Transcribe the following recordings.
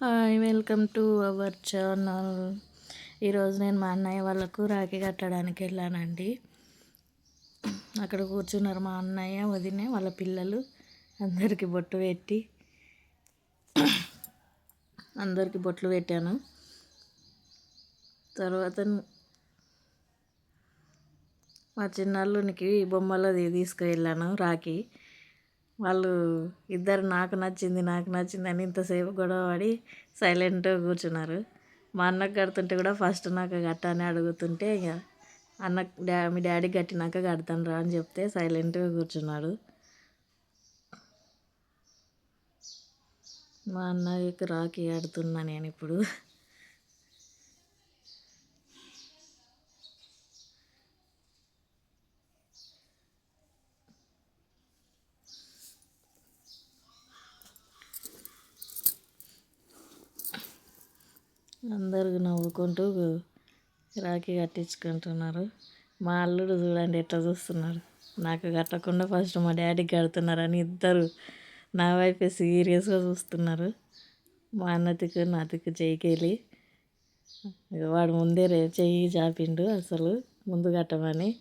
Hi, welcome to our channel. ఈరోజు నేను మా అన్నయ్య వాళ్ళకు రాఖీ కట్టడానికి వెళ్ళానండి. అక్కడ కూర్చున్నారు మా అన్నయ్య, వదిన, వాళ్ళ పిల్లలు. అందరికీ బొట్లు పెట్టాను. తర్వాత మా చిన్నాళ్ళునికి బొమ్మలది తీసుకువెళ్ళాను రాఖీ. వాళ్ళు ఇద్దరు నాకు నచ్చింది అని ఇంతసేపు గొడవ పడి సైలెంట్గా కూర్చున్నారు. మా అన్నకు కడుతుంటే కూడా ఫస్ట్ నాకు కట్టని అడుగుతుంటే ఇక మీ డాడీకి కట్టినాక కడతాను రా అని చెప్తే సైలెంట్గా కూర్చున్నాడు. మా అన్నయ్యకి రాఖీ కడుతున్నా నేను ఇప్పుడు. అందరూ నవ్వుకుంటూ రాఖీ కట్టించుకుంటున్నారు. మా అల్లుడు చూడండి ఎట్లా చూస్తున్నాడు. నాకు కట్టకుండా ఫస్ట్ మా డాడీకి కడుతున్నారని ఇద్దరు నా వైపే సీరియస్గా చూస్తున్నారు. మా అన్నతికి నాతికి చెయ్యికెళ్ళి వాడు ముందే చెయ్యి చాపిండు అసలు ముందు కట్టమని.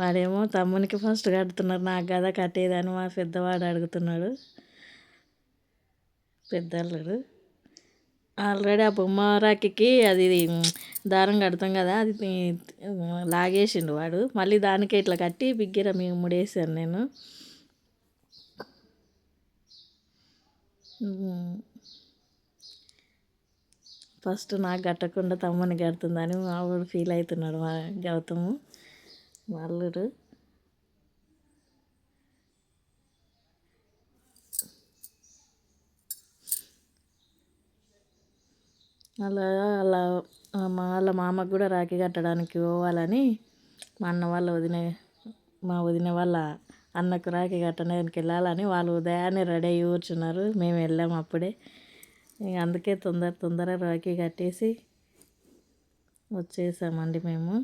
వాడేమో తమ్మునికి ఫస్ట్ కడుతున్నారు, నాకు కదా కట్టేదని మా పెద్దవాడు అడుగుతున్నాడు. పెద్దల్లుడు ఆల్రెడీ ఆ బొమ్మ రాఖీకి అది దారం కడతాం కదా, అది లాగేసిండు వాడు. మళ్ళీ దానికే ఇట్లా కట్టి బిగ్గిర ముడేసాను నేను. ఫస్ట్ నాకు కట్టకుండా తమ్ముని కడుతుందని మా వాడు ఫీల్ అవుతున్నాడు. మా గౌతము మా అల్లుడు. వాళ్ళ మామకు కూడా రాఖీ కట్టడానికి పోవాలని మా వదిన వాళ్ళ అన్నకు రాఖీ కట్టడానికి వెళ్ళాలని వాళ్ళు ఉదయాన్నే రెడీ అయ్యి కూర్చున్నారు. మేము వెళ్ళాము అప్పుడే. ఇక అందుకే తొందర రాఖీ కట్టేసి వచ్చేసామండి మేము.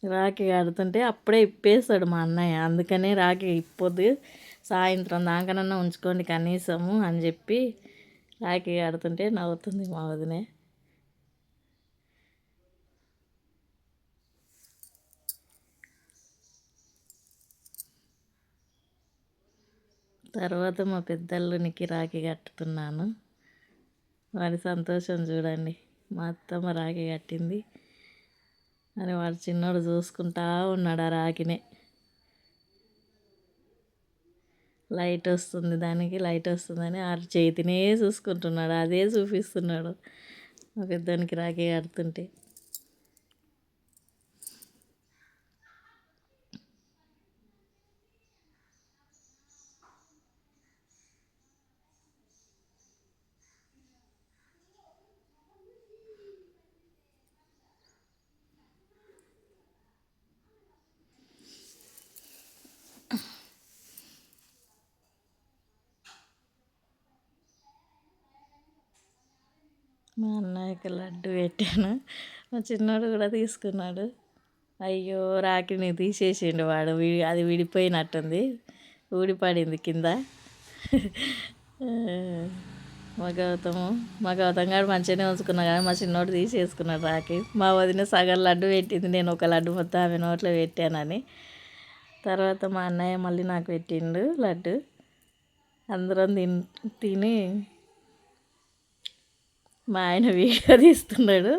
రాఖీ కడుతుంటే అప్పుడే ఇప్పేస్తాడు మా అన్నయ్య. అందుకనే రాఖీ ఇప్పొద్దు, సాయంత్రం దాకానన్నా ఉంచుకోండి కనీసము అని చెప్పి రాఖీ కడుతుంటే నవ్వుతుంది మా వదినే. తర్వాత మా పెద్దల్లునికి రాఖీ కట్టుతున్నాను. వాడి సంతోషం చూడండి. మా అత్తమ్మ రాఖీ కట్టింది అని వాడు చిన్నోడు చూసుకుంటా ఉన్నాడు ఆ రాఖీనే. లైట్ వస్తుందని ఆ చేతినే చూసుకుంటున్నాడు, అదే చూపిస్తున్నాడు మా పెద్దోనికి రాఖీ కడుతుంటే. మా అన్నయ్యకి లడ్డు పెట్టాను. మా చిన్నోడు కూడా తీసుకున్నాడు. అయ్యో, రాఖీని తీసేసిండు వాడు. అది విడిపోయినట్టుంది, ఊడిపడింది కింద. మా గౌతమ్ గారు మంచిగానే ఉంచుకున్నా కానీ మా చిన్నోడు తీసేసుకున్నాడు రాఖీ. మా వదిన సగం లడ్డు పెట్టింది, నేను ఒక లడ్డు మొత్తం ఆమె నోట్లో పెట్టానని. తర్వాత మా అన్నయ్య మళ్ళీ నాకు పెట్టిండు లడ్డు. అందరం తిని మా ఆయన వీడియో తీస్తున్నాడు.